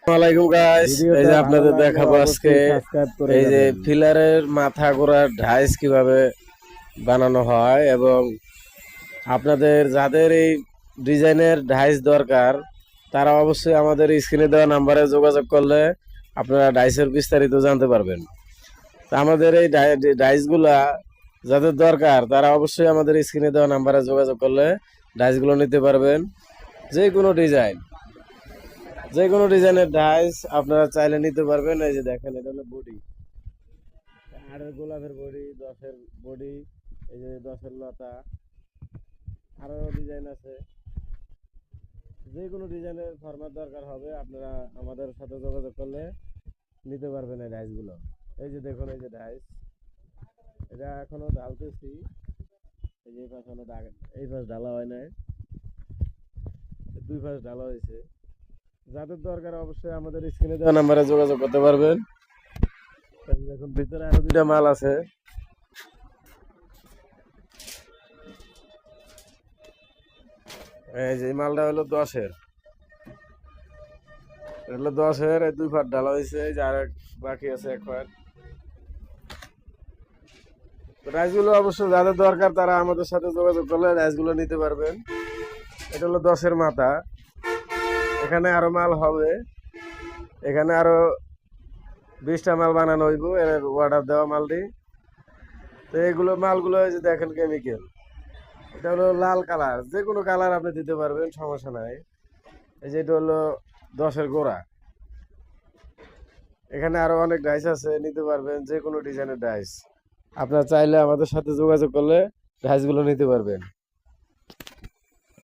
আসসালামাইকুম গাইস, এই যে আপনাদের দেখাবো আজকে এই যে পিলারের মাথা গোড়ার ঢাইস কিভাবে বানানো হয় এবং আপনাদের যাদের এই ডিজাইনের ঢাইস দরকার তারা অবশ্যই আমাদের স্ক্রিনে দেওয়া নাম্বারে যোগাযোগ করলে আপনারা ডাইসের বিস্তারিত জানতে পারবেন। তা আমাদের এই ডাইসগুলা যাদের দরকার তারা অবশ্যই আমাদের স্ক্রিনে দেওয়া নাম্বারে যোগাযোগ করলে ডাইসগুলো নিতে পারবেন। যে কোনো ডিজাইনের ডাইস আপনারা চাইলে নিতে পারবেন। এই যে দেখেন, এটা হলো বডি, আর গোলাপের বডি, 10-এর বডি, এই যে 10-এর লতা, আরো ডিজাইন আছে। যে কোনো ডিজাইনের ফরম্যাট দরকার হবে আপনারা আমাদের সাথে যোগাযোগ করলে নিতে পারবেন এই ডাইসগুলো। এই যে দেখুন, এই যে ডাইস, এটা এখনো ঢালতেছি। এই যে এই পাশ ঢালা হয় নাই, দুই পাশ ঢালা হয়েছে। যাদের দরকার অবশ্যই আমাদের স্ক্রিনে দেওয়া নাম্বারে যোগাযোগ করতে পারবেন। দেখুন, ভিতরে আরো দুইটা মাল আছে। এই যে মালটা হলো 10-এর, এই দুই ফাট ঢালা হয়েছে। এই যে আর বাকি আছে এক ফাট। রাইসগুলো অবশ্য যাদের দরকার তারা আমাদের সাথে যোগাযোগ করলে রাইসগুলো নিতে পারবেন। এটা হলো 10-এর মাথা, এখানে আরো মাল হবে, এখানে আরো 20টা মাল বানানো হইব, এর অর্ডার দেওয়া মালটি। তো এগুলো মালগুলো এই যে দেখেন কেমিক্যাল, এটা হলো লাল কালার, যে কোনো কালার আপনি দিতে পারবেন, সমস্যা নাই। এই যে এটা হলো 10-এর গোড়া, এখানে আরো অনেক ডাইস আছে, নিতে পারবেন যে কোনো ডিজাইনের ডাইস। আপনারা চাইলে আমাদের সাথে যোগাযোগ করলে ডাইসগুলো নিতে পারবেন।